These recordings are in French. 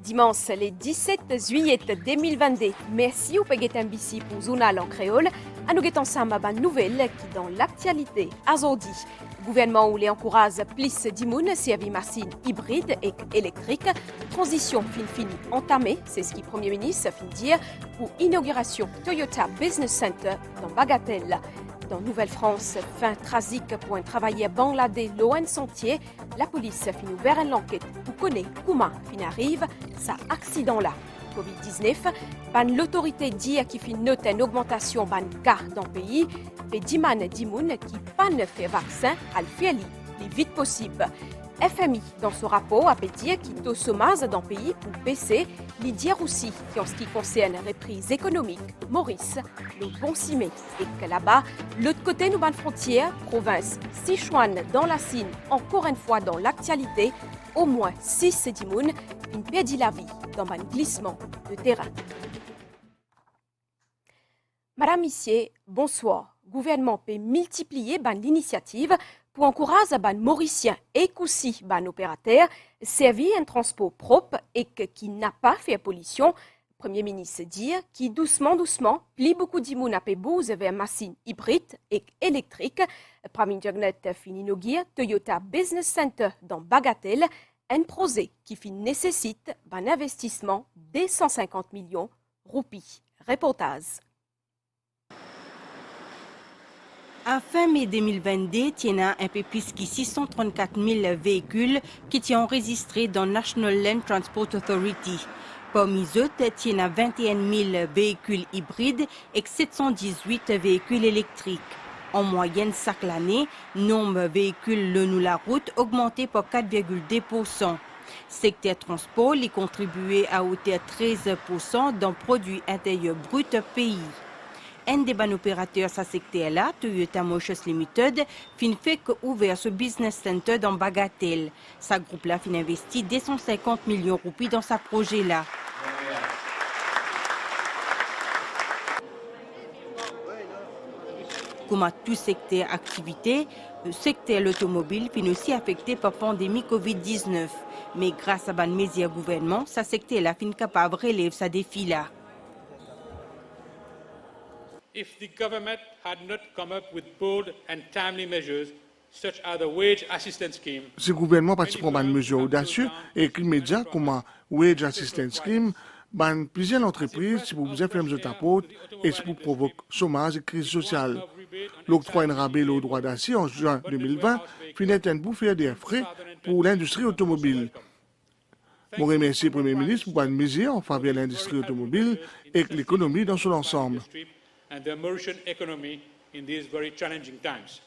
Dimanche, le 17 juillet 2022, merci au Peguet MBC pour Journal en créole. À nous ensemble à une nouvelle qui dans l'actualité aujourd'hui. Gouvernement où les encourage plus d'immunes servir machines hybrides et électriques. Transition fin entamée, c'est ce que le Premier ministre fin dire pour inauguration Toyota Business Center dans Bagatelle. Dans Nouvelle-France, fin tragique pour un travailleur bangladais loin sentier. La police fin ouvert une enquête pour connaître comment fin arrive cet accident-là. Covid-19, l'autorité dit qu'il fait note une augmentation ban cas dans le pays, et diman dimoun qui pas ne fait vaccin à le faire le vite possible. FMI, dans ce rapport, a dit qu'il taux chômage dans le pays pour baisser, les dire aussi qu'en ce qui concerne la reprise économique, Maurice, le bon cimé, et que là-bas, l'autre côté de la frontière, province Sichuan dans la Sine, encore une fois dans l'actualité, au moins 6 sédimounes, une perdit la vie dans un glissement de terrain. Madame, Monsieur, bonsoir. Gouvernement peut multiplier l'initiative pour encourager les Mauriciens et aussi les opérateurs à servir un transport propre et qui n'a pas fait pollution. Le Premier ministre dit que doucement, plus beaucoup d'immunes à bouge vers machines hybrides et électriques. Parmi les inaugure Toyota Business Center dans Bagatelle, un projet qui nécessite un investissement de 150 millions de roupies. Reportage. À fin mai 2022, il y a un peu plus de 634 000 véhicules qui sont enregistrés dans National Land Transport Authority. Parmi eux, il y a 21 000 véhicules hybrides et 718 véhicules électriques. En moyenne, chaque année, le nombre de véhicules le nous la route augmenté par 4,2%. Secteur transport y contribué à hauteur 13% dans le produit intérieur brut pays. Un des bons opérateurs de ce secteur-là, Toyota Motors Limited, fait ouvert ce business center dans Bagatelle. Ce groupe-là a investi 250 millions de roupies dans ce projet-là. Comme à tout secteur d'activité, le secteur de l'automobile est aussi affecté par la pandémie Covid-19. Mais grâce à une mesure du gouvernement, ce secteur-là est capable de relever ce défi-là. If the government had not come up with bold and timely measures, such as the wage assistance scheme, ce gouvernement participe à une mesure audacieuse et immédiate comme un wage assistance scheme, plusieurs entreprises, si vous avez fait de tapote et si vous provoquez chômage et crise sociale. L'octroi d'un rabais au droit d'acier en juin 2020 finit un bouffée des frais pour l'industrie automobile. Je remercie le Premier ministre pour une mesure en faveur de l'industrie automobile et de l'économie dans son ensemble. and the Mauritian economy in these very challenging times.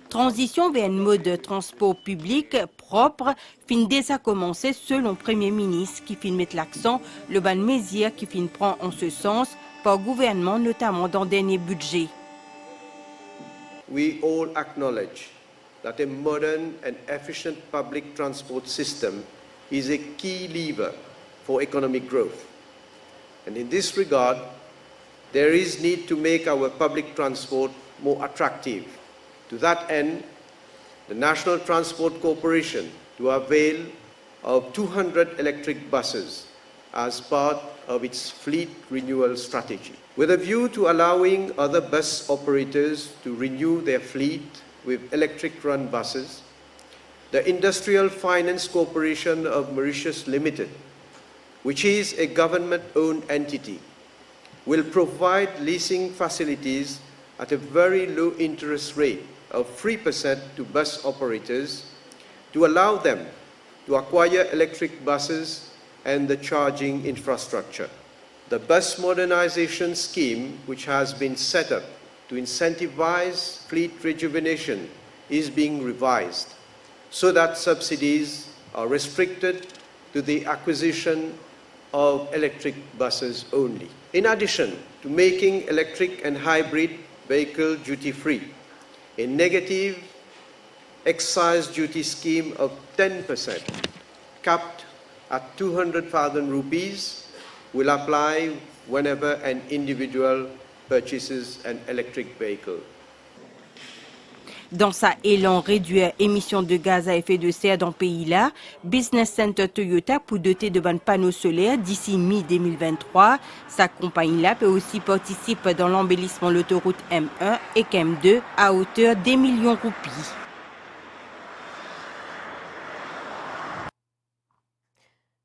Transition vers un mode de transport public propre fin déjà commencé selon le Premier ministre qui fin mettre l'accent le ban mesure qui fin prend en ce sens par le gouvernement notamment dans le dernier budget. We all acknowledge that a modern and efficient public transport system is a key lever for economic growth. And in this regard, there is need to make our public transport more attractive. To that end, the National Transport Corporation to avail of 200 electric buses as part of its fleet renewal strategy. With a view to allowing other bus operators to renew their fleet with electric-run buses, the Industrial Finance Corporation of Mauritius Limited, which is a government-owned entity, will provide leasing facilities at a very low interest rate of 3% to bus operators to allow them to acquire electric buses and the charging infrastructure. The bus modernization scheme, which has been set up to incentivize fleet rejuvenation, is being revised so that subsidies are restricted to the acquisition of electric buses only. In addition to making electric and hybrid vehicle duty-free, a negative excise duty scheme of 10%, capped at 200,000 rupees, will apply whenever an individual purchases an electric vehicle. Dans sa élan réduire émissions de gaz à effet de serre dans le pays-là, Business Center Toyota pour doter de bonnes panneaux solaires d'ici mi-2023. Sa compagnie-là peut aussi participer dans l'embellissement de l'autoroute M1 et M2 à hauteur d'1 million de roupies.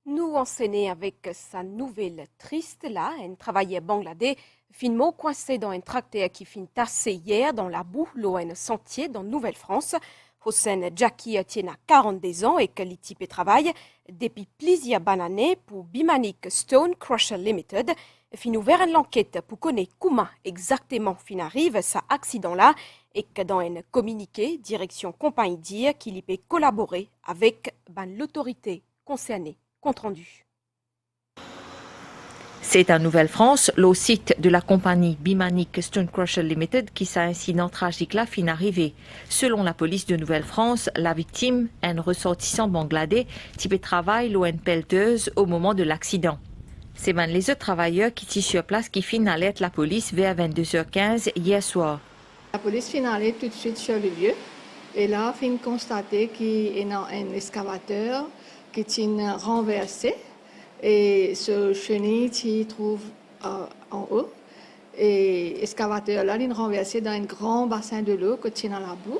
Nous enseigner avec sa nouvelle triste là, un travailleur bangladais finement coincé dans un tracteur qui finit tassé hier dans la boue loin sentier dans Nouvelle-France. Hossein Jackie tient à 42 ans et que l'équipe travaille depuis plusieurs années pour Bimanic Stone Crusher Limited. Fin ouvert l'enquête pour connaître comment exactement fin arrive cet accident-là et que dans un communiqué, direction compagnie dire qu'il y peut collaborer avec l'autorité concernée. Compte rendu. C'est en Nouvelle-France, le site de la compagnie Bimanic Stone Crusher Limited qui cet incident tragique là fin arrivé. Selon la police de Nouvelle-France, la victime, un ressortissant bangladais, type travail ou une pelleteuse au moment de l'accident. C'est même les autres travailleurs qui étaient sur place qui fin alerte la police vers 22h15 hier soir. La police fin allait tout de suite sur le lieu et là fin constaté qu'il y a un excavateur qui est renversé et ce chenille s'y trouve en haut. Et l'excavateur là, il est renversé dans un grand bassin de l'eau qui est dans la boue.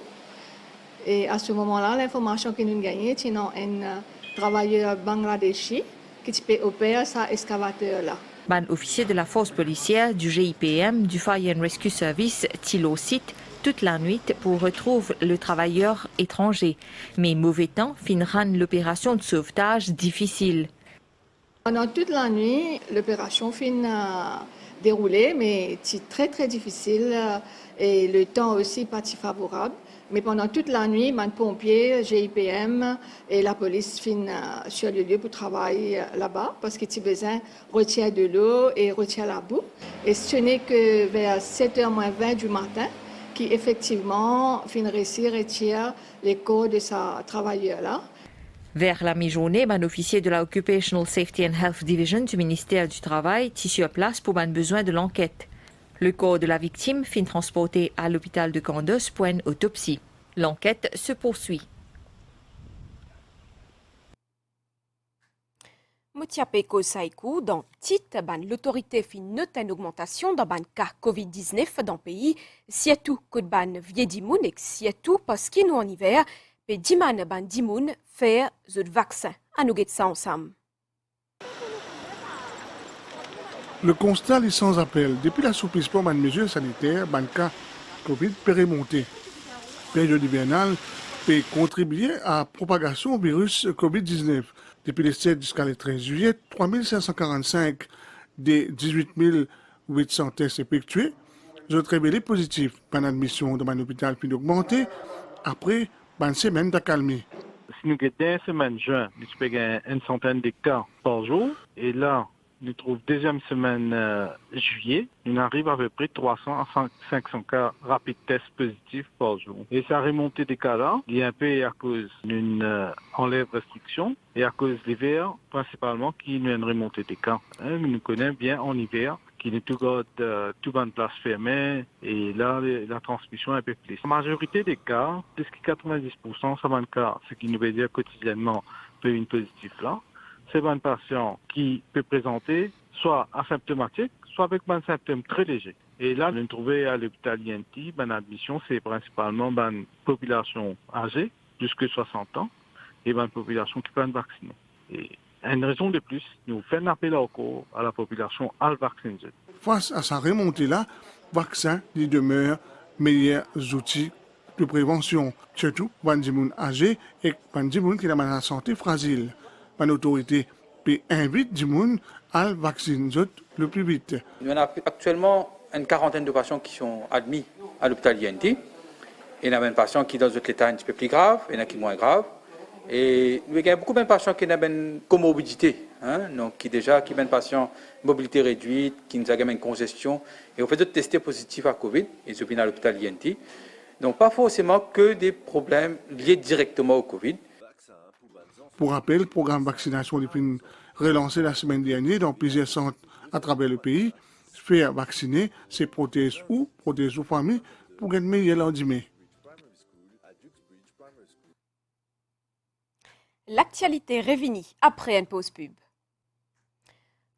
Et à ce moment-là, l'information que nous gagnons, c'est un travailleur bangladeshi qui peut opérer cet excavateur là. Un officier de la force policière du GIPM, du Fire and Rescue Service, Tilo site toute la nuit pour retrouver le travailleur étranger. Mais mauvais temps finira l'opération de sauvetage difficile. Pendant toute la nuit, l'opération fin déroulée, mais c'est très très difficile et le temps aussi pas si favorable. Mais pendant toute la nuit, les pompiers, GIPM et la police fin sur le lieu pour travailler là-bas parce qu'ils ont besoin de retirer de l'eau et retirer la boue. Et ce n'est que vers 7h20 du matin qu'effectivement, fin réussir à retirer les corps de ce travailleur-là. Vers la mi-journée, un officier de la Occupational Safety and Health Division du ministère du Travail est sur place pour un besoin de l'enquête. Le corps de la victime fin transporté à l'hôpital de Candos pour une autopsie. L'enquête se poursuit. Motiapeko Saikou, dans titre, l'autorité fin note une augmentation dans le cas Covid-19 dans le pays, surtout que ban viedimoun et surtout parce qu'il nous en hiver, et diman ban dimoun faire le vaccin. À nous ça ensemble. Le constat est sans appel. Depuis l'assouplissement des mesures sanitaires, le cas Covid peut remonter. Période hivernale peut contribuer à la propagation du virus Covid-19. Depuis le 7 jusqu'à le 13 juillet, 3545 des 18 800 tests effectués ont révélé positifs. L'admission dans l'hôpital puis augmenté après une semaine d'accalmie. Si nous avons semaine juin, nous avons une centaine de cas par jour. Et là, nous trouvons deuxième semaine juillet, nous arrivons à peu près 300 à 500 cas rapides tests positifs par jour. Et ça a remonté des cas là, il y a un peu à cause d'une enlève restriction et à cause de l'hiver, principalement, qui nous a une remontée des cas. Nous connaissons bien en hiver, qui est tout bonne place fermée et là, la transmission est un peu plus. La majorité des cas, presque 90%, ça va le cas, ce qui nous veut dire quotidiennement, peut une positive là. C'est un patient qui peut présenter soit asymptomatique, soit avec un symptôme très léger. Et là, nous trouvons à l'hôpital INT, l'admission, c'est principalement une population âgée, jusqu'à 60 ans, et une population qui peut être vaccinée. Et une raison de plus, nous faisons un appel encore à la population à le vacciner. Face à sa remontée-là, vaccin il demeure meilleurs outils de prévention, surtout pour les gens âgés et pour les gens qui ont une santé fragile. L'autorité peut inviter les gens à vacciner le plus vite. Nous avons actuellement une quarantaine de patients qui sont admis à l'hôpital INT. Il y a des patients qui sont dans un état un petit peu plus grave, il y en a qui sont moins graves. Et il y a beaucoup de patients qui ont une comorbidité, donc qui ont des patients mobilité réduite, qui ont une congestion. Et on fait de tester positif à Covid, ils sont à l'hôpital INT. Donc pas forcément que des problèmes liés directement au Covid. Pour rappel, le programme de vaccination est relancé la semaine dernière dans plusieurs centres à travers le pays. Faire vacciner, c'est prothèses ou famille pour gagner meilleur lendemain. L'actualité réunie après une pause pub.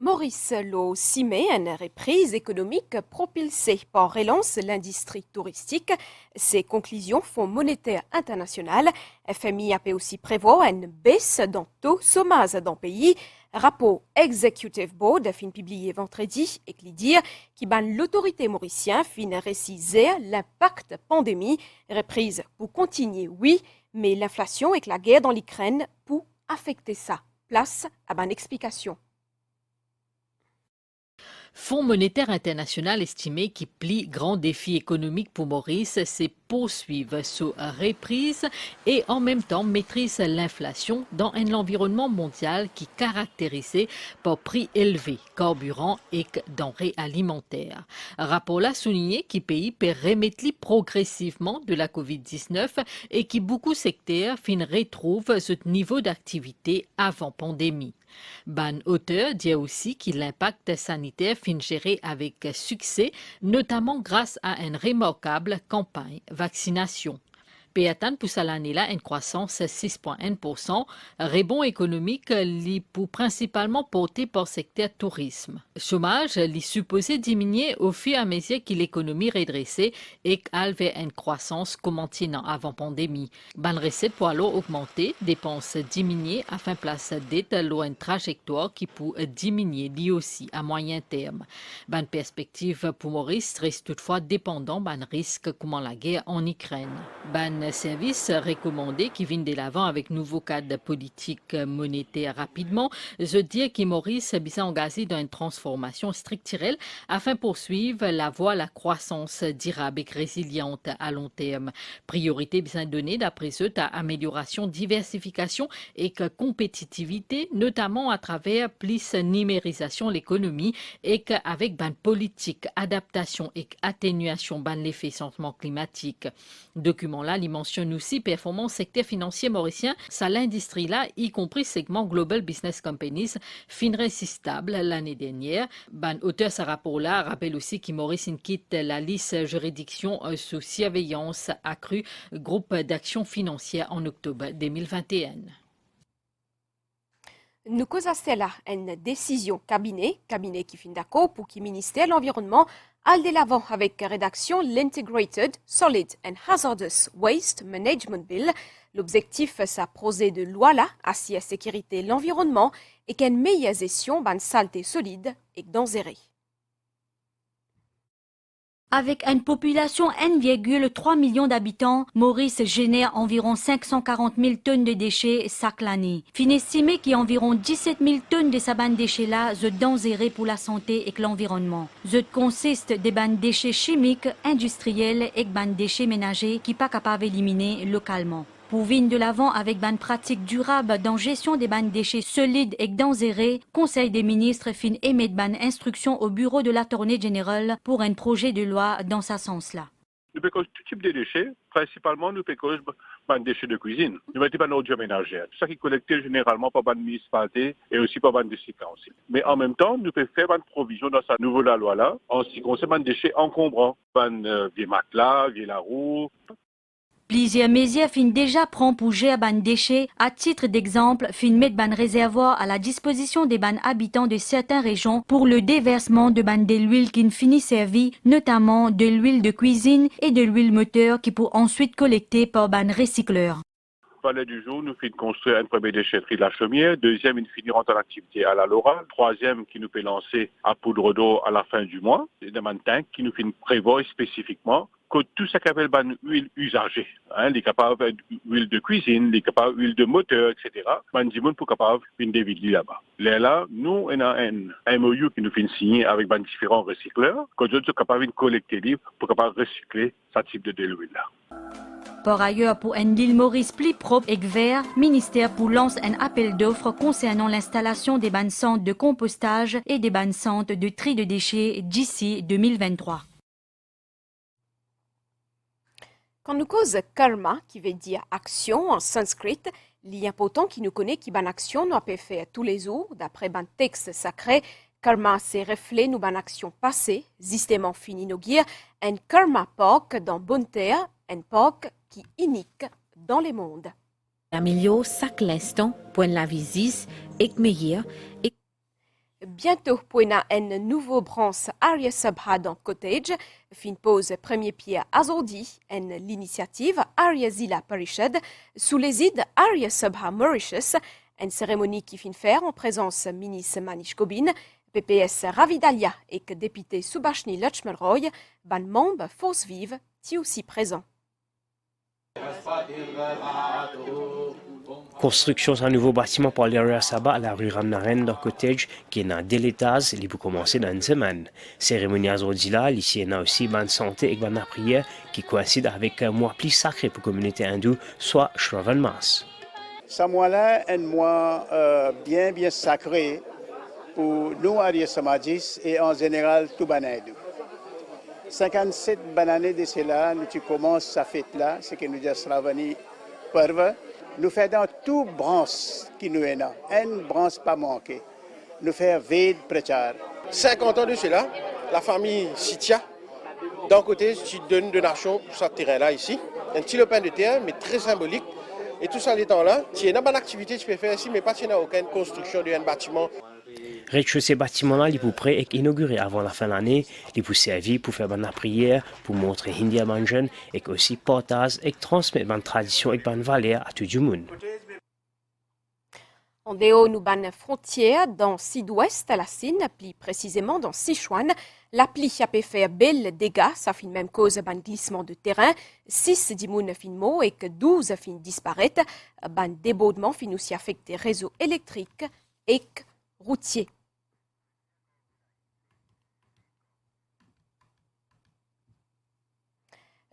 Maurice Lo Simé, une reprise économique propulsée par relance l'industrie touristique. Ses conclusions Fonds monétaire international. FMI a aussi prévoir une baisse dans taux chômage dans le pays. Rapport Executive Board fin publié vendredi et qui dit que l'autorité mauricienne fin réciser l'impact pandémie. Reprise pour continuer, oui, mais l'inflation et la guerre dans l'Ukraine pour affecter ça. Place à une explication. Fonds monétaire international estimé que plus grand défi économique pour Maurice, c'est poursuivre sous reprise et en même temps maîtrise l'inflation dans un environnement mondial qui est caractérisé par prix élevés, carburant et denrées alimentaires. Rapport là souligné que le pays peut remettre progressivement de la COVID-19 et que beaucoup de secteurs retrouvent ce niveau d'activité avant pandémie. Ban auteur dit aussi que l'impact sanitaire fin géré avec succès, notamment grâce à une remarquable campagne vaccination. Péatan pousse à l'année là une croissance 6,1%, rebond économique li pour principalement porté par secteur tourisme. Chômage li supposé diminuer au fur et à mesure que l'économie redressée et vers une croissance commençant avant pandémie. Ban recette pour alors augmenter, dépenses diminuer afin place dette loin une trajectoire qui peut diminuer lui aussi à moyen terme. Ban perspective pour Maurice reste toutefois dépendant ban risque comme la guerre en Ukraine. Ban service recommandé qui viennent de l'avant avec nouveau cadre politique monétaire rapidement. Je dis que Maurice est engagé dans une transformation structurelle afin de poursuivre la voie à la croissance durable et résiliente à long terme. Priorité bien donnée d'après eux à amélioration, diversification et compétitivité, notamment à travers plus numérisation de l'économie et avec ban politique, adaptation et atténuation ban l'effet changement climatique. Document là, il mentionne aussi performance secteur financier mauricien, ça l'industrie là, y compris segment Global Business Companies, fin si stable l'année dernière. Ban auteur ce rapport là rappelle aussi que Maurice quitte la liste juridiction sous surveillance accrue groupe d'action financière en octobre 2021. Nous causons là une décision cabinet qui finit d'accord pour que le ministère de l'Environnement aille de l'avant avec la rédaction l'Integrated Solid and Hazardous Waste Management Bill. L'objectif, c'est projet de loi là, assis à sécurité l'environnement et qu'une meilleure gestion d'une saleté solide et dangereux. Avec une population 1,3 million d'habitants, Maurice génère environ 540 000 tonnes de déchets chaque année. Fin estimé qu'il y a environ 17 000 tonnes de ces bandes déchets-là, sont dangereux pour la santé et l'environnement. Ils consistent de bandes déchets chimiques, industriels et bandes déchets ménagers qui ne sont pas capables d'éliminer localement. Pour venir de l'avant avec une pratique durable dans gestion des bandes déchets solides et dangereux, Conseil des ministres fin émettre une instruction au bureau de l'Attorney General pour un projet de loi dans ce sens-là. Nous pécons tout type de déchets, principalement nous pécons des déchets de cuisine. Nous mettons des ordures ménagères. Tout ça qui est collecté généralement par des municipalités et aussi par des cyclants aussi. Mais en même temps, nous pouvons faire une provision dans cette nouvelle loi-là en ce qui concerne des déchets encombrants, des vieux matelas, vieux laroux. Plusieurs mesures fin déjà prend pour gérer ban déchets. À titre d'exemple, fin mettre ban réservoir à la disposition des ban habitants de certaines régions pour le déversement de ban de l'huile qui ne finit servie, notamment de l'huile de cuisine et de l'huile moteur qui pour ensuite collecter par ban recycleur. Palais du jour, nous finissons construire une première déchetterie de la Chaumière. Deuxième, nous finirons en activité à la Laura. Troisième, qui nous fait lancer à poudre d'eau à la fin du mois. Et des tanks qui nous finissent prévoir spécifiquement que tout ce qu'on appelle huile usagée, les capables d'huile de cuisine, les capables d'huile de moteur, etc. Du monde pour capable une dévider là-bas. Là, nous, on a un MOU qui nous fait signer avec différents recycleurs, que nous sommes capables de collecter libre pour capable recycler ce type de l'huile-là. Par ailleurs, pour un île Maurice plus propre et vert, ministère pour lance un appel d'offres concernant l'installation des bandes centres de compostage et des bandes centres de tri de déchets d'ici 2023. Quand nous cause karma, qui veut dire action en sanskrit, l'important qui nous connaît qui ban action nous a pas fait tous les jours, d'après ban texte sacré, karma c'est reflet nous ban action passée, justement fini nos guirs, un karma pork dans bonne terre, un pork qui unique dans les mondes. Emilio, chaque l'instant, point la visite, et meilleur, et Bientôt, pour un nouveau branche Arya Sabha dans Cottage, fin pose premier pied à Azordi, l'initiative Arya Zila Parishad, sous les îles Arya Sabha Mauritius, une cérémonie qui fin faire en présence ministre Manish Gobin, PPS Ravidalia et que député Subhashni Lakshman Roy, ban membre Force Vive, qui aussi présent. Construction d'un nouveau bâtiment pour l'Arya Sabha à la rue Ramnaren dans Cottage, qui est en délétage, il peut commencer dans une semaine. Cérémonie à Zordila, ici, il y a aussi bonne santé et bonne prière qui coïncide avec un mois plus sacré pour la communauté hindoue, soit Shravan Mas. Ce mois-là est un mois bien sacré pour nous, Arya Samadjis, et en général, tout Banaïdou. 57 bananes de cela, nous commençons sa fête-là, c'est que nous disons Sravani Parva. Nous faisons dans toute branche qui nous est là, une branche pas manquée. Nous faisons Ved Prachar. 50 ans de cela, la famille Sitia, d'un côté, tu donnes une donation pour ce terrain-là ici, un petit lopin de terre, mais très symbolique. Et tout ça, les temps-là, tu as une bonne activité que tu peux faire ici, mais pas tu n'as aucune construction d'un bâtiment. Rez-de-chaussée bâtiment-là, il est prêt et inauguré avant la fin de l'année. Il peut servir pour faire bonne prière, pour montrer Hindi à Manjan et aussi portage et transmettre bonne tradition et bonne valeur à tout le monde. En déo, nous ban frontière dans sud-ouest à la Sine, plus précisément dans Sichuan. La pluie a pu faire belle dégâts, ça fait même cause ban glissement de terrain. 6 d'immunes fin mot et que 12 fin disparaître. Ban débordement fin aussi affecté réseaux électriques et routiers.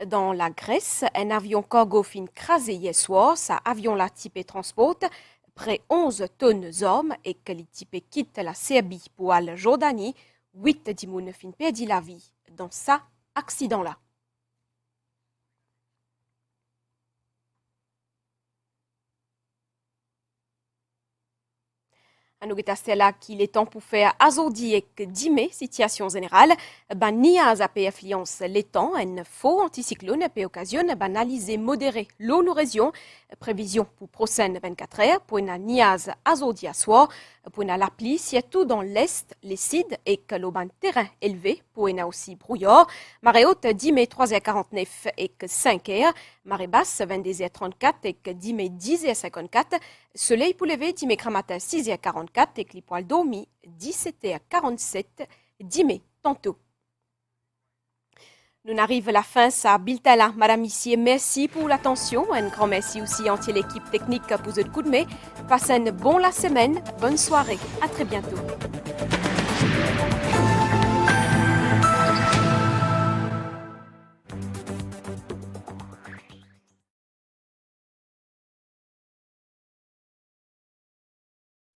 Dans la Grèce, un avion cargo fin crasé hier soir, ça avion la type transporte près 11 tonnes d'hommes et que les types quittent la Serbie pour aller en Jordanie. 8 d'immunes fin perdu la vie dans ça accident-là. Nous là qu'il est temps pour faire azordi et dime situation générale. Ben niaz a pu influence les temps, un faux anticyclone peut occasionner banaliser modéré l'eau nous région. Prévision pour prochaine 24 heures pour une niaz azordi à soir, pour une la pluie surtout dans l'est, les sides et que l'eau ban terrain élevé pour une aussi brouillard. Marée haute 10 mai 3h49 et que 5h, marée basse 22h34 et que 10 mai 10h54. Soleil pour lever 10 mai matin 6h44 et que les poils dormis 17h47 10 mai tantôt. Nous arrivons à la fin, ça Biltala. Madame ici, merci pour l'attention. Un grand merci aussi entier l'équipe technique pour ce coup de main. Passez une bonne la semaine, bonne soirée, à très bientôt.